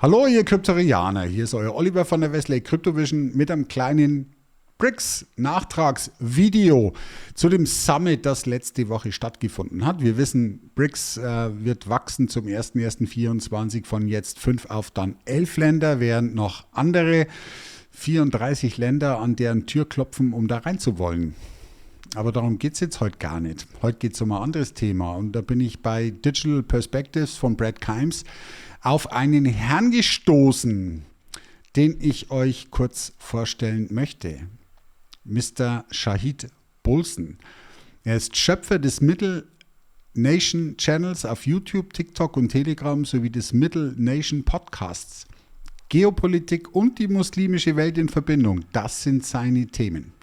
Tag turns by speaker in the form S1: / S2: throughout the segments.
S1: Hallo ihr Kryptorianer, hier ist euer Oliver von der Wesley Cryptovision mit einem kleinen BRICS-Nachtragsvideo zu dem Summit, das letzte Woche stattgefunden hat. Wir wissen, BRICS wird wachsen zum 01.01.24 von jetzt 5 auf dann 11 Länder, während noch andere 34 Länder an deren Tür klopfen, um da rein zu wollen. Aber darum geht es jetzt heute gar nicht. Heute geht es um ein anderes Thema und da bin ich bei Digital Perspectives von Brad Kimes auf einen Herrn gestoßen, den ich euch kurz vorstellen möchte. Mr. Shahid Bolson. Er ist Schöpfer des Middle Nation Channels auf YouTube, TikTok und Telegram sowie des Middle Nation Podcasts. Geopolitik und die muslimische Welt in Verbindung, das sind seine Themen.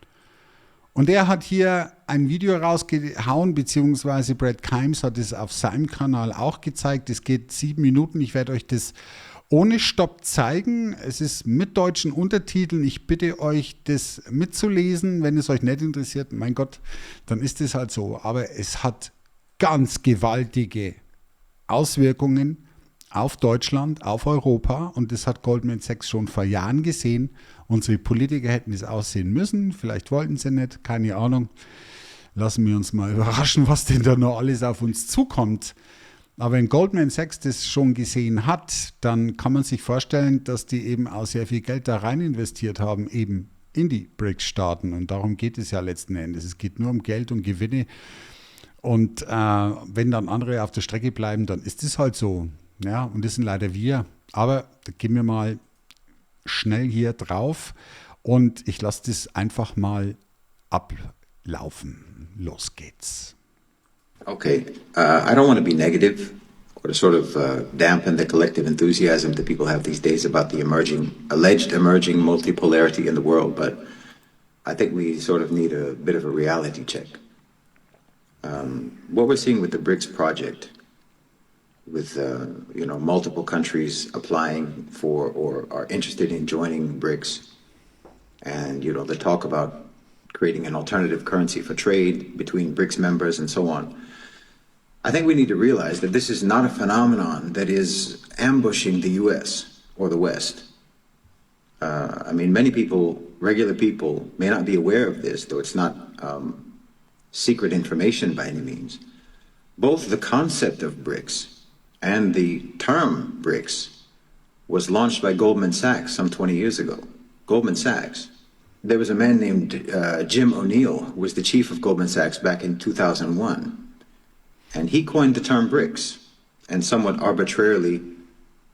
S1: Und er hat hier ein Video rausgehauen, beziehungsweise Brad Kimes hat es auf seinem Kanal auch gezeigt. Es geht 7 Minuten. Ich werde euch das ohne Stopp zeigen. Es ist mit deutschen Untertiteln. Ich bitte euch, das mitzulesen. Wenn es euch nicht interessiert, mein Gott, dann ist es halt so. Aber es hat ganz gewaltige Auswirkungen auf Deutschland, auf Europa. Und das hat Goldman Sachs schon vor Jahren gesehen. Unsere Politiker hätten es aussehen müssen, vielleicht wollten sie nicht, keine Ahnung. Lassen wir uns mal überraschen, was denn da noch alles auf uns zukommt. Aber wenn Goldman Sachs das schon gesehen hat, dann kann man sich vorstellen, dass die eben auch sehr viel Geld da rein investiert haben, eben in die BRICS-Staaten. Und darum geht es ja letzten Endes. Es geht nur um Geld und Gewinne. Und wenn dann andere auf der Strecke bleiben, dann ist es halt so. Ja, und das sind leider wir. Aber da gehen wir mal schnell hier drauf und ich lasse das einfach mal ablaufen. Los geht's.
S2: Okay, I don't want to be negative or to sort of dampen the collective enthusiasm that people have these days about the alleged emerging multipolarity in the world, but I think we sort of need a bit of a reality check. What we're seeing with the BRICS project, with multiple countries applying for or are interested in joining BRICS, and the talk about creating an alternative currency for trade between BRICS members and so on. I think we need to realize that this is not a phenomenon that is ambushing the US or the West. Many people, regular people, may not be aware of this, though it's not secret information by any means. Both the concept of BRICS and the term BRICS was launched by Goldman Sachs some 20 years ago. Goldman Sachs. There was a man named Jim O'Neill, who was the chief of Goldman Sachs back in 2001. And he coined the term BRICS and somewhat arbitrarily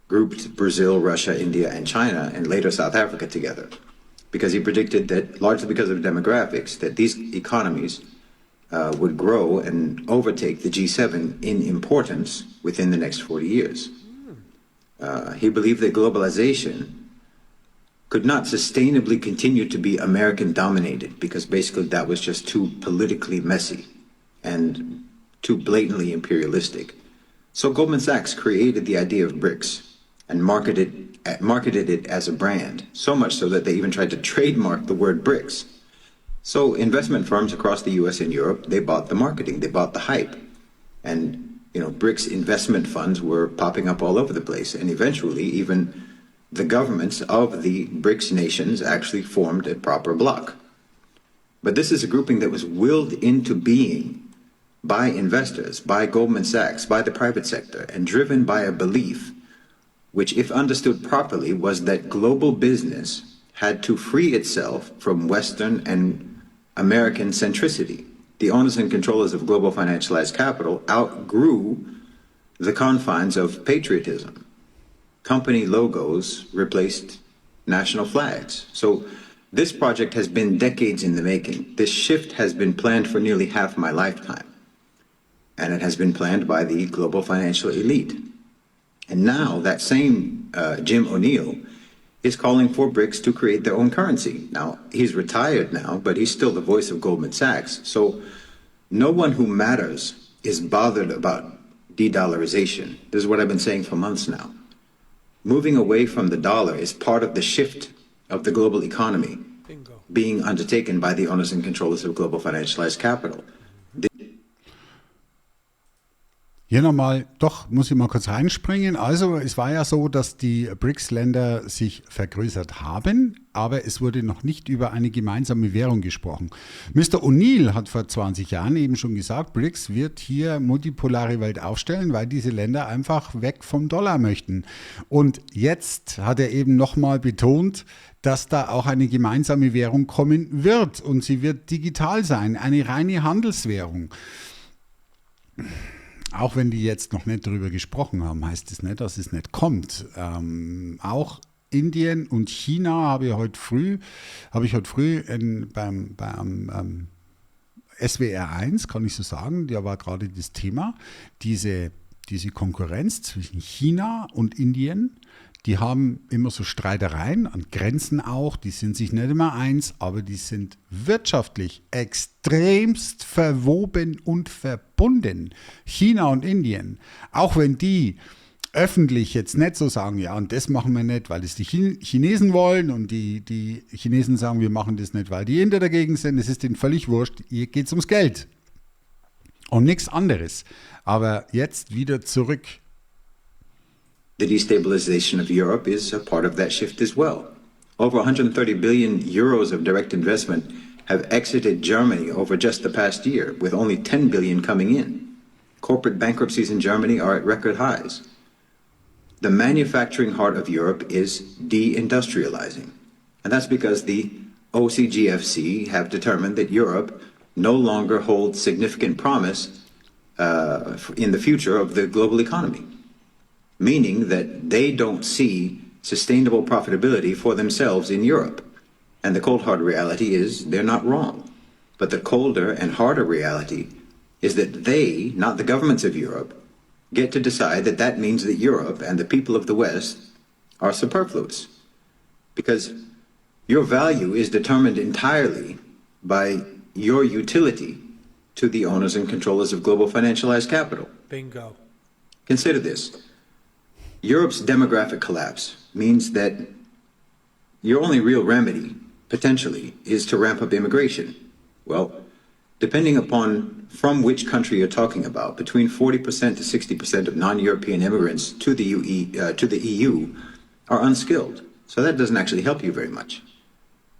S2: grouped Brazil, Russia, India, and China, and later South Africa together. Because he predicted that, largely because of demographics, that these economies would grow and overtake the G7 in importance within the next 40 years. He believed that globalization could not sustainably continue to be American-dominated because basically that was just too politically messy and too blatantly imperialistic. So Goldman Sachs created the idea of BRICS and marketed it as a brand, so much so that they even tried to trademark the word BRICS. So investment firms across the US and Europe, they bought the marketing, they bought the hype. And, BRICS investment funds were popping up all over the place. And eventually, even the governments of the BRICS nations actually formed a proper bloc. But this is a grouping that was willed into being by investors, by Goldman Sachs, by the private sector, and driven by a belief, which, if understood properly, was that global business had to free itself from Western and American centricity. The owners and controllers of global financialized capital outgrew the confines of patriotism. Company logos replaced national flags. So this project has been decades in the making. This shift has been planned for nearly half my lifetime. And it has been planned by the global financial elite. And now that same Jim O'Neill is calling for BRICS to create their own currency. Now, he's retired now, but he's still the voice of Goldman Sachs. So no one who matters is bothered about de-dollarization. This is what I've been saying for months now. Moving away from the dollar is part of the shift of the global economy being undertaken by the owners and controllers of global financialized capital.
S1: Hier nochmal, doch, muss ich mal kurz reinspringen. Also es war ja so, dass die BRICS-Länder sich vergrößert haben, aber es wurde noch nicht über eine gemeinsame Währung gesprochen. Mr. O'Neill hat vor 20 Jahren eben schon gesagt, BRICS wird hier multipolare Welt aufstellen, weil diese Länder einfach weg vom Dollar möchten. Und jetzt hat er eben nochmal betont, dass da auch eine gemeinsame Währung kommen wird und sie wird digital sein, eine reine Handelswährung. Auch wenn die jetzt noch nicht darüber gesprochen haben, heißt es nicht, dass es nicht kommt. Auch Indien und China habe ich heute früh beim SWR 1, kann ich so sagen, da war gerade das Thema, diese Konkurrenz zwischen China und Indien. Die haben immer so Streitereien an Grenzen auch, die sind sich nicht immer eins, aber die sind wirtschaftlich extremst verwoben und verbunden. China und Indien, auch wenn die öffentlich jetzt nicht so sagen, ja, und das machen wir nicht, weil es die Chinesen wollen und die Chinesen sagen, wir machen das nicht, weil die Inder dagegen sind, es ist denen völlig wurscht, hier geht es ums Geld und nichts anderes. Aber jetzt wieder zurück.
S2: The destabilization of Europe is a part of that shift as well. Over 130 billion euros of direct investment have exited Germany over just the past year, with only 10 billion coming in. Corporate bankruptcies in Germany are at record highs. The manufacturing heart of Europe is deindustrializing. And that's because the OCGFC have determined that Europe no longer holds significant promise in the future of the global economy. Meaning that they don't see sustainable profitability for themselves in Europe. And the cold hard reality is they're not wrong. But the colder and harder reality is that they, not the governments of Europe, get to decide that that means that Europe and the people of the West are superfluous. Because your value is determined entirely by your utility to the owners and controllers of global financialized capital.
S3: Bingo.
S2: Consider this. Europe's demographic collapse means that your only real remedy, potentially, is to ramp up immigration. Well, depending upon from which country you're talking about, between 40% to 60% of non-European immigrants to the EU are unskilled. So that doesn't actually help you very much.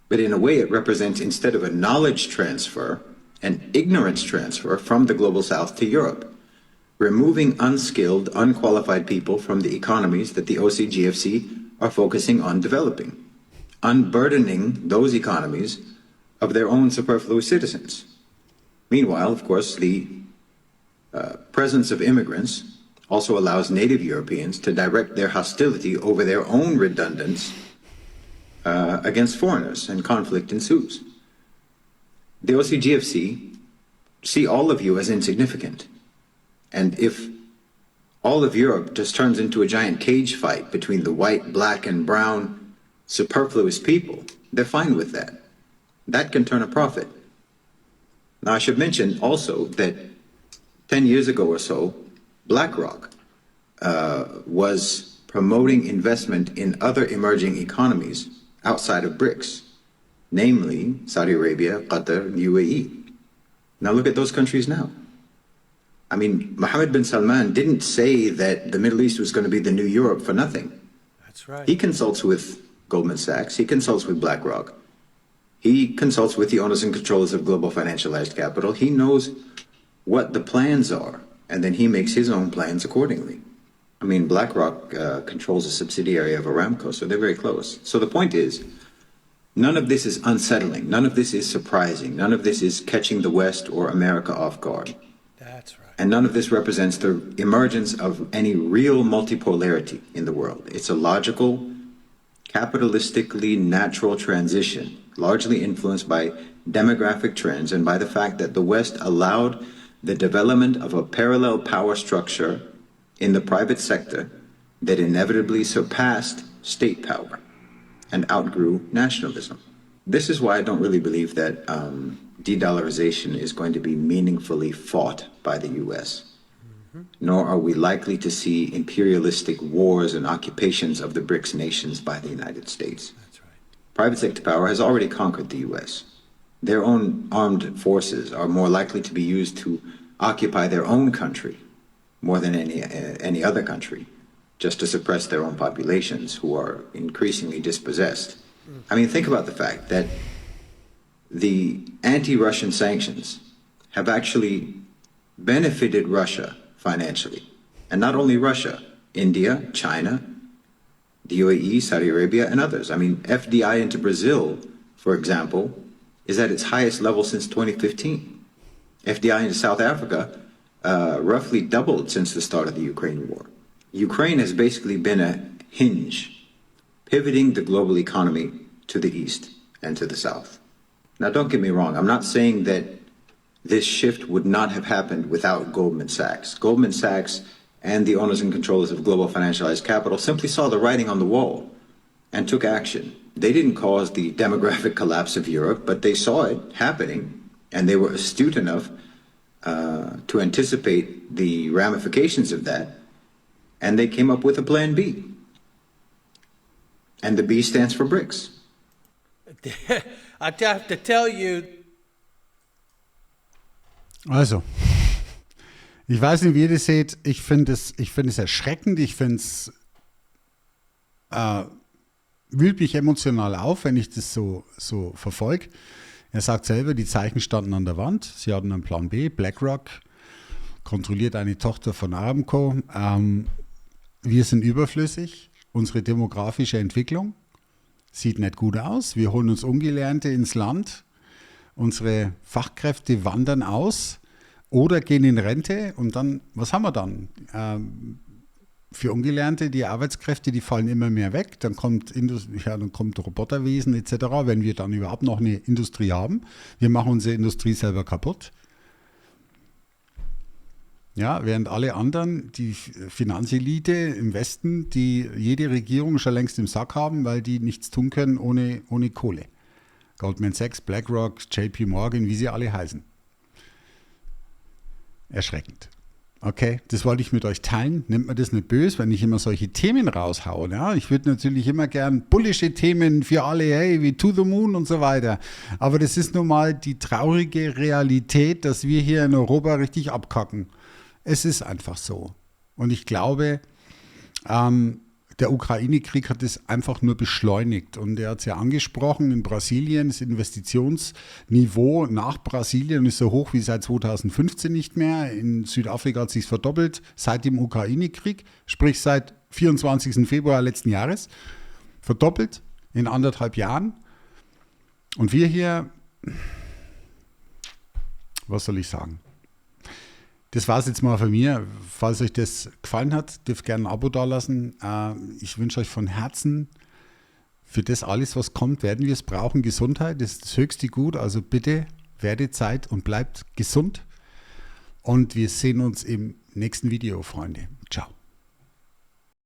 S2: But in a way, it represents, instead of a knowledge transfer, an ignorance transfer from the global south to Europe, removing unskilled, unqualified people from the economies that the OCGFC are focusing on developing, unburdening those economies of their own superfluous citizens. Meanwhile, of course, the presence of immigrants also allows native Europeans to direct their hostility over their own redundance against foreigners, and conflict ensues. The OCGFC see all of you as insignificant. And if all of Europe just turns into a giant cage fight between the white, black, and brown superfluous people, they're fine with that. That can turn a profit. Now, I should mention also that 10 years ago or so, BlackRock was promoting investment in other emerging economies outside of BRICS, namely Saudi Arabia, Qatar, and UAE. Now look at those countries now. I mean, Mohammed bin Salman didn't say that the Middle East was going to be the new Europe for nothing.
S3: That's right.
S2: He consults with Goldman Sachs. He consults with BlackRock. He consults with the owners and controllers of global financialized capital. He knows what the plans are, and then he makes his own plans accordingly. I mean, BlackRock controls a subsidiary of Aramco, so they're very close. So the point is, none of this is unsettling. None of this is surprising. None of this is catching the West or America off guard.
S3: That's right.
S2: And none of this represents the emergence of any real multipolarity in the world. It's a logical, capitalistically natural transition, largely influenced by demographic trends and by the fact that the West allowed the development of a parallel power structure in the private sector that inevitably surpassed state power and outgrew nationalism. This is why I don't really believe that de-dollarization is going to be meaningfully fought by the U.S., nor are we likely to see imperialistic wars and occupations of the BRICS nations by the United States.
S3: That's right.
S2: Private sector power has already conquered the U.S. Their own armed forces are more likely to be used to occupy their own country more than any other country, just to suppress their own populations who are increasingly dispossessed. I mean, think about the fact that the anti-Russian sanctions have actually benefited Russia financially. And not only Russia, India, China, the UAE, Saudi Arabia, and others. I mean, FDI into Brazil, for example, is at its highest level since 2015. FDI into South Africa roughly doubled since the start of the Ukraine war. Ukraine has basically been a hinge, pivoting the global economy to the east and to the south. Now, don't get me wrong. I'm not saying that this shift would not have happened without Goldman Sachs. Goldman Sachs and the owners and controllers of global financialized capital simply saw the writing on the wall and took action. They didn't cause the demographic collapse of Europe, but they saw it happening, and they were astute enough to anticipate the ramifications of that, and they came up with a plan B. And the B stands for BRICS.
S3: I have to tell you.
S1: Also, ich weiß nicht, wie ihr das seht. Ich finde es erschreckend. Ich finde es wühlt mich emotional auf, wenn ich das so verfolge. Er sagt selber, die Zeichen standen an der Wand. Sie hatten einen Plan B. BlackRock kontrolliert eine Tochter von Aramco. Wir sind überflüssig. Unsere demografische Entwicklung sieht nicht gut aus. Wir holen uns Ungelernte ins Land. Unsere Fachkräfte wandern aus oder gehen in Rente. Und dann, was haben wir dann? Für Ungelernte, die Arbeitskräfte, die fallen immer mehr weg. Dann kommt Roboterwesen etc., wenn wir dann überhaupt noch eine Industrie haben. Wir machen unsere Industrie selber kaputt. Ja, während alle anderen, die Finanzelite im Westen, die jede Regierung schon längst im Sack haben, weil die nichts tun können ohne Kohle. Goldman Sachs, BlackRock, JP Morgan, wie sie alle heißen. Erschreckend. Okay, das wollte ich mit euch teilen. Nimmt mir das nicht böse, wenn ich immer solche Themen raushaue. Ja? Ich würde natürlich immer gern bullische Themen für alle, hey, wie To the Moon und so weiter. Aber das ist nun mal die traurige Realität, dass wir hier in Europa richtig abkacken. Es ist einfach so. Und ich glaube, der Ukraine-Krieg hat es einfach nur beschleunigt. Und er hat es ja angesprochen, in Brasilien, das Investitionsniveau nach Brasilien ist so hoch wie seit 2015 nicht mehr. In Südafrika hat es sich verdoppelt seit dem Ukraine-Krieg, sprich seit 24. Februar letzten Jahres. Verdoppelt in 1,5 Jahren. Und wir hier, was soll ich sagen? Das war es jetzt mal von mir. Falls euch das gefallen hat, dürft gerne ein Abo dalassen. Ich wünsche euch von Herzen für das alles, was kommt, werden wir es brauchen. Gesundheit ist das höchste Gut. Also bitte werdet Zeit und bleibt gesund. Und wir sehen uns im nächsten Video, Freunde. Ciao.